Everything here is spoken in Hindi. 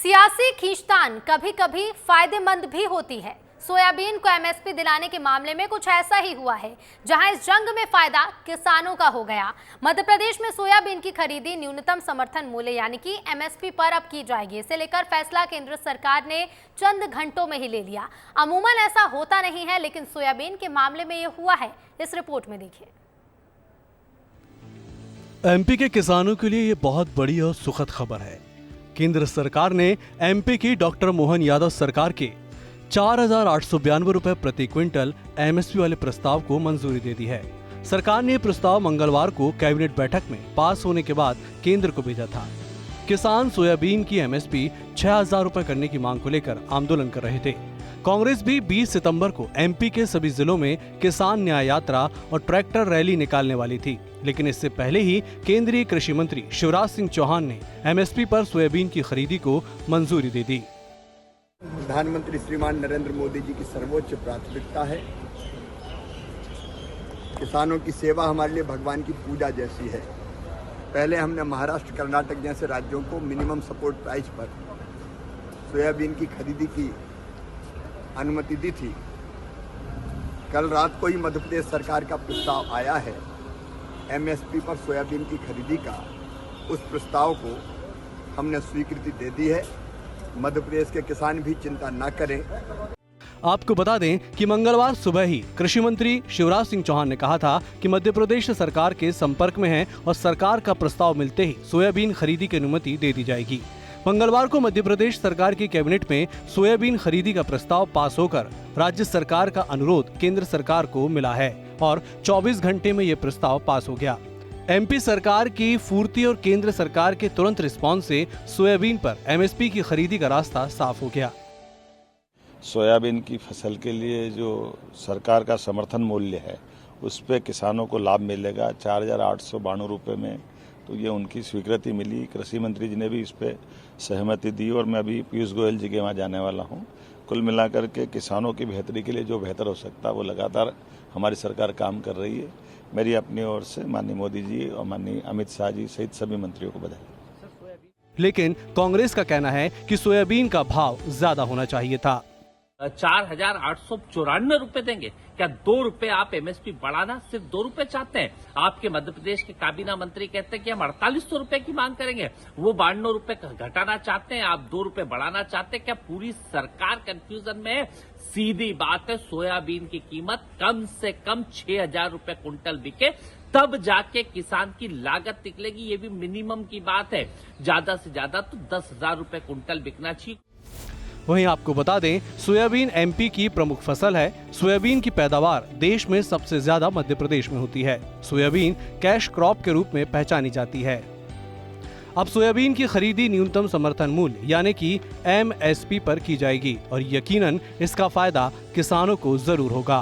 सियासी खींचतान कभी कभी फायदेमंद भी होती है। सोयाबीन को एमएसपी दिलाने के मामले में कुछ ऐसा ही हुआ है, जहां इस जंग में फायदा किसानों का हो गया। मध्य प्रदेश में सोयाबीन की खरीदी न्यूनतम समर्थन मूल्य यानी कि एमएसपी पर अब की जाएगी। इसे लेकर फैसला केंद्र सरकार ने चंद घंटों में ही ले लिया। अमूमन ऐसा होता नहीं है, लेकिन सोयाबीन के मामले में ये हुआ है। इस रिपोर्ट में देखिए। एमपी के किसानों के लिए ये बहुत बड़ी और सुखद खबर है। केंद्र सरकार ने एमपी की डॉक्टर मोहन यादव सरकार के 4,892 रुपए प्रति क्विंटल एमएसपी वाले प्रस्ताव को मंजूरी दे दी है। सरकार ने प्रस्ताव मंगलवार को कैबिनेट बैठक में पास होने के बाद केंद्र को भेजा था। किसान सोयाबीन की एमएसपी 6,000 रुपए करने की मांग को लेकर आंदोलन कर रहे थे। कांग्रेस भी 20 सितंबर को एमपी के सभी जिलों में किसान न्याय यात्रा और ट्रैक्टर रैली निकालने वाली थी, लेकिन इससे पहले ही केंद्रीय कृषि मंत्री शिवराज सिंह चौहान ने एमएसपी पर सोयाबीन की खरीदी को मंजूरी दे दी। प्रधानमंत्री श्रीमान नरेंद्र मोदी जी की सर्वोच्च प्राथमिकता है। किसानों की सेवा हमारे लिए भगवान की पूजा जैसी है। पहले हमने महाराष्ट्र, कर्नाटक जैसे राज्यों को मिनिमम सपोर्ट प्राइस पर सोयाबीन की खरीदी की अनुमति दी थी। कल रात को ही मध्य प्रदेश सरकार का प्रस्ताव आया है एमएसपी पर सोयाबीन की खरीदी का। उस प्रस्ताव को हमने स्वीकृति दे दी है। मध्य प्रदेश के किसान भी चिंता न करें। आपको बता दें कि मंगलवार सुबह ही कृषि मंत्री शिवराज सिंह चौहान ने कहा था कि मध्य प्रदेश सरकार के संपर्क में है और सरकार का प्रस्ताव मिलते ही सोयाबीन खरीदी की अनुमति दे दी जाएगी। मंगलवार को मध्य प्रदेश सरकार की कैबिनेट में सोयाबीन खरीदी का प्रस्ताव पास होकर राज्य सरकार का अनुरोध केंद्र सरकार को मिला है और 24 घंटे में ये प्रस्ताव पास हो गया। एमपी सरकार की फुर्ती और केंद्र सरकार के तुरंत रिस्पांस से सोयाबीन पर एमएसपी की खरीदी का रास्ता साफ हो गया। सोयाबीन की फसल के लिए जो सरकार का समर्थन मूल्य है उस पे किसानों को लाभ मिलेगा 4,892 रुपये में। तो ये उनकी स्वीकृति मिली। कृषि मंत्री जी ने भी इस पे सहमति दी और मैं अभी पीयूष गोयल जी के वहाँ जाने वाला हूँ। कुल मिलाकर के किसानों की बेहतरी के लिए जो बेहतर हो सकता है वो लगातार हमारी सरकार काम कर रही है। मेरी अपनी ओर से माननीय मोदी जी और माननीय अमित शाह जी सहित सभी मंत्रियों को बधाई। लेकिन कांग्रेस का कहना है कि सोयाबीन का भाव ज्यादा होना चाहिए था। 4,894 रुपए देंगे क्या? 2 रुपए आप एमएसपी बढ़ाना, सिर्फ 2 रुपए चाहते हैं। आपके मध्य प्रदेश के काबीना मंत्री कहते हैं कि हम 4,800 रुपए की मांग करेंगे, वो 92 रुपए घटाना चाहते हैं, आप 2 रुपए बढ़ाना चाहते हैं क्या? पूरी सरकार कंफ्यूजन में है। सीधी बात है, सोयाबीन की कीमत कम से कम 6,000 रुपए कुंटल बिके तब जाके किसान की लागत निकलेगी। ये भी मिनिमम की बात है, ज्यादा से ज्यादा तो 10,000 रुपए कुंटल बिकना चाहिए। वहीं आपको बता दें, सोयाबीन एमपी की प्रमुख फसल है। सोयाबीन की पैदावार देश में सबसे ज्यादा मध्य प्रदेश में होती है। सोयाबीन कैश क्रॉप के रूप में पहचानी जाती है। अब सोयाबीन की खरीदी न्यूनतम समर्थन मूल्य यानी कि एमएसपी पर की जाएगी और यकीनन इसका फायदा किसानों को जरूर होगा।